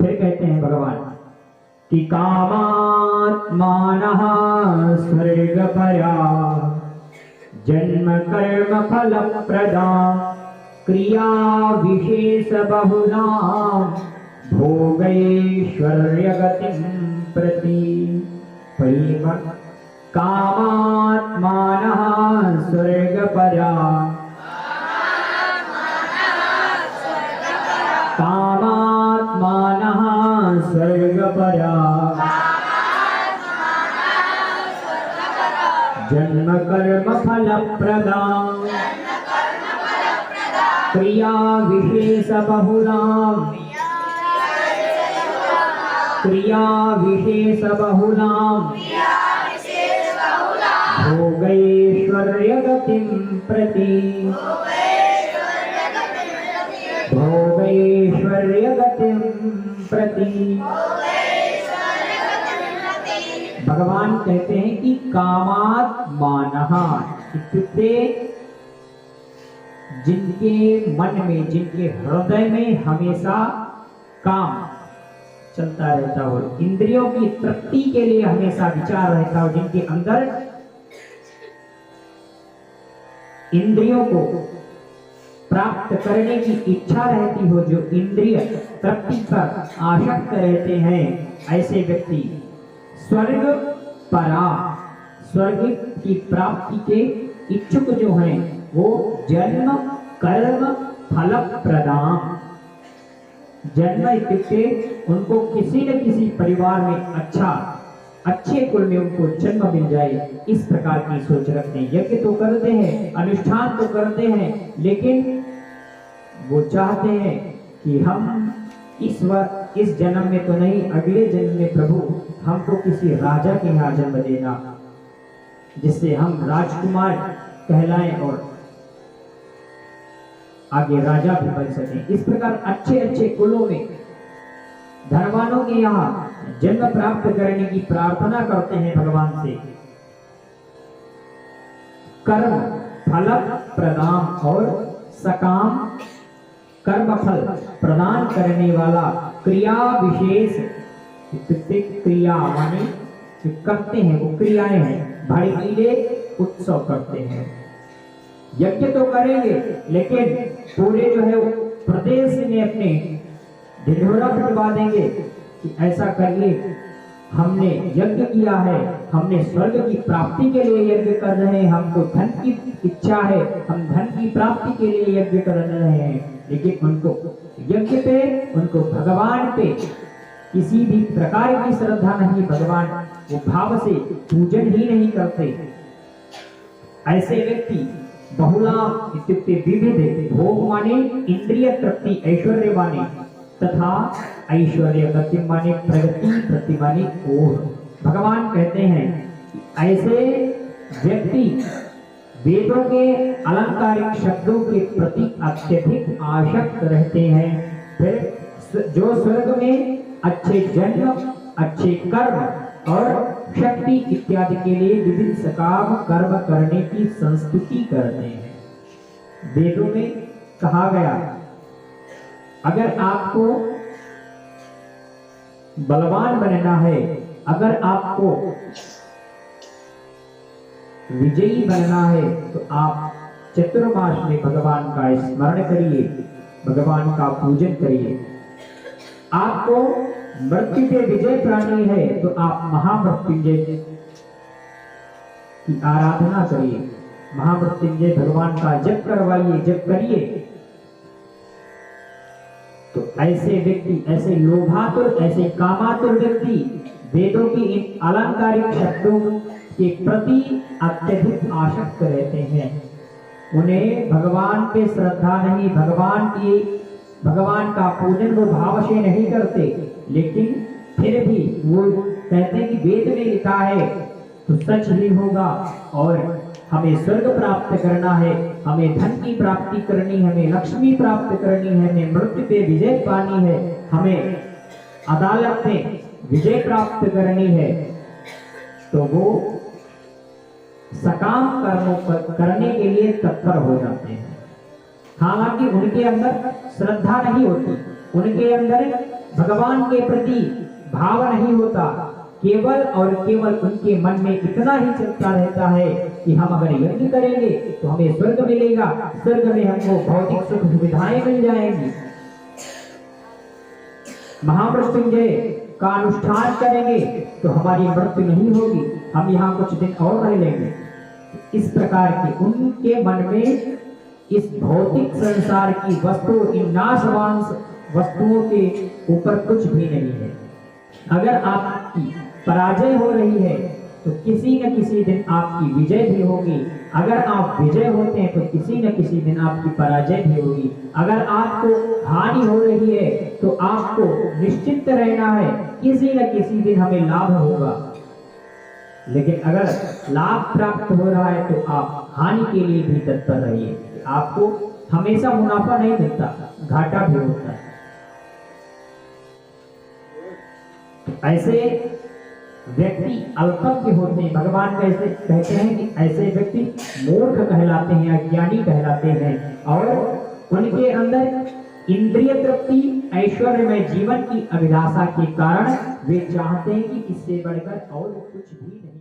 फिर कहते हैं भगवान कि कामात्मानः स्वर्गपरा जन्म कर्म फल प्रदा क्रिया विशेष बहुला भोगैश्वर्य गतिं प्रति। कामात्मानः स्वर्गपरा कामात्मानः स्वर्गपरा जन्म कर्म फल प्रदा क्रिया विशेष बहुला क्रिया विशेष बहुला भोगैश्वर्य गतिं प्रति भोगैश्वर्य गतिं प्रति। भगवान कहते हैं कि कामात्मानः इत्युक्ते जिनके मन में जिनके हृदय में हमेशा काम चलता रहता हो, इंद्रियों की तृप्ति के लिए हमेशा विचार रहता हो, जिनके अंदर इंद्रियों को प्राप्त करने की इच्छा रहती हो, जो इंद्रिय तृप्ति पर आसक्त रहते हैं, ऐसे व्यक्ति स्वर्ग परा स्वर्ग की प्राप्ति के इच्छुक जो हैं वो जन्म कर्म फल प्रदान। जन्म इत्युक्ते उनको किसी न किसी परिवार में अच्छे कुल में उनको जन्म मिल जाए, इस प्रकार की सोच रखते हैं। यज्ञ तो करते हैं, अनुष्ठान तो करते हैं, लेकिन वो चाहते हैं कि हम इस जन्म में तो नहीं, अगले जन्म में प्रभु हमको किसी राजा के यहाँ जन्म देना, जिससे हम राजकुमार कहलाएं और आगे राजा भी बन सकें। इस प्रकार अच्छे अच्छे कुलों में धनवानों के यहाँ जन्म प्राप्त करने की प्रार्थना करते हैं भगवान से। कर्म फल प्रदान और सकाम कर्म फल प्रदान करने वाला क्रिया विशेष क्रिया माने जो करते हैं वो क्रियाएं हैं, भड़कीले उत्सव करते हैं। यज्ञ तो करेंगे लेकिन पूरे जो है वो प्रदेश में अपने ढिढोरा पिटवा देंगे कि ऐसा करिए, हमने यज्ञ किया है, हमने स्वर्ग की प्राप्ति के लिए यज्ञ कर रहे हैं, हमको धन की इच्छा है, हम धन की प्राप्ति के लिए यज्ञ कर रहे हैं। लेकिन उनको यज्ञ पे, उनको भगवान पे किसी भी प्रकार की श्रद्धा नहीं, भगवान वो भाव से पूजन ही नहीं करते। ऐसे व्यक्ति बहुला इत्युक्ते विविध, भोग माने इंद्रिय तृप्ति, ऐश्वर्य माने, तथा ऐश्वर्य गति माने प्रगति, प्रति माने ओर। भगवान कहते हैं ऐसे व्यक्ति वेदों के अलंकारिक शब्दों के प्रति अत्यधिक आसक्त रहते हैं। फिर जो स्वर्ग में अच्छे जन्म, अच्छे कर्म और शक्ति इत्यादि के लिए विभिन्न सकाम कर्म करने की संस्तुति करते हैं। वेदों में कहा गया अगर आपको बलवान बनना है, अगर आपको विजयी बनना है, तो आप चतुर्मास में भगवान का स्मरण करिए, भगवान का पूजन करिए। आपको मृत्यु पे विजय प्राणी है तो आप महामृत्युंजय की आराधना करिए, महामृत्युंजय भगवान का जप करवाइए, जप करिए। तो ऐसे व्यक्ति, ऐसे लोभातुर, ऐसे कामातुर व्यक्ति वेदों की इन अलंकारिक शब्दों के प्रति अत्यधिक आसक्त रहते हैं। उन्हें भगवान पे श्रद्धा नहीं, भगवान का पूजन वो भाव से नहीं करते, लेकिन फिर भी वो कहते हैं कि वेद में लिखा है तो सच ही होगा, और हमें स्वर्ग प्राप्त करना है, हमें धन की प्राप्ति करनी है, हमें लक्ष्मी प्राप्त करनी है, हमें मृत्यु पे विजय पानी है, हमें अदालत में विजय प्राप्त करनी है, तो वो सकाम कर्मों करने के लिए तत्पर हो जाते हैं। हालांकि उनके अंदर श्रद्धा नहीं होती, उनके अंदर भगवान के प्रति भाव नहीं होता, केवल और केवल उनके मन में इतना ही चलता रहता है कि हम अगर यज्ञ करेंगे तो हमें स्वर्ग मिलेगा, स्वर्ग में हमको भौतिक सुख सुविधाएं मिल जाएंगी, महामृत्युंजय का अनुष्ठान करेंगे तो हमारी मृत्यु नहीं होगी, हम यहाँ कुछ दिन और रह लेंगे। इस प्रकार के उनके मन में इस भौतिक संसार की वस्तु, इन नाशवान वस्तुओं के ऊपर कुछ भी नहीं है। अगर आपकी पराजय हो रही है तो किसी न किसी दिन आपकी विजय भी होगी, अगर आप विजय होते हैं तो किसी न किसी दिन आपकी पराजय भी होगी। अगर आपको हानि हो रही है तो आपको निश्चित रहना है किसी न किसी दिन हमें लाभ होगा, लेकिन अगर लाभ प्राप्त हो रहा है तो आप हानि के लिए भी तत्पर रहिए। आपको हमेशा मुनाफा नहीं मिलता, घाटा भी होता है। ऐसे व्यक्ति अल्पज्ञ होते हैं, भगवान कैसे कहते हैं कि ऐसे व्यक्ति मूर्ख कहलाते हैं, अज्ञानी कहलाते हैं, और उनके अंदर इंद्रिय तृप्ति, ऐश्वर्यमय जीवन की अभिलाषा के कारण वे चाहते हैं कि इससे बढ़कर और कुछ भी नहीं।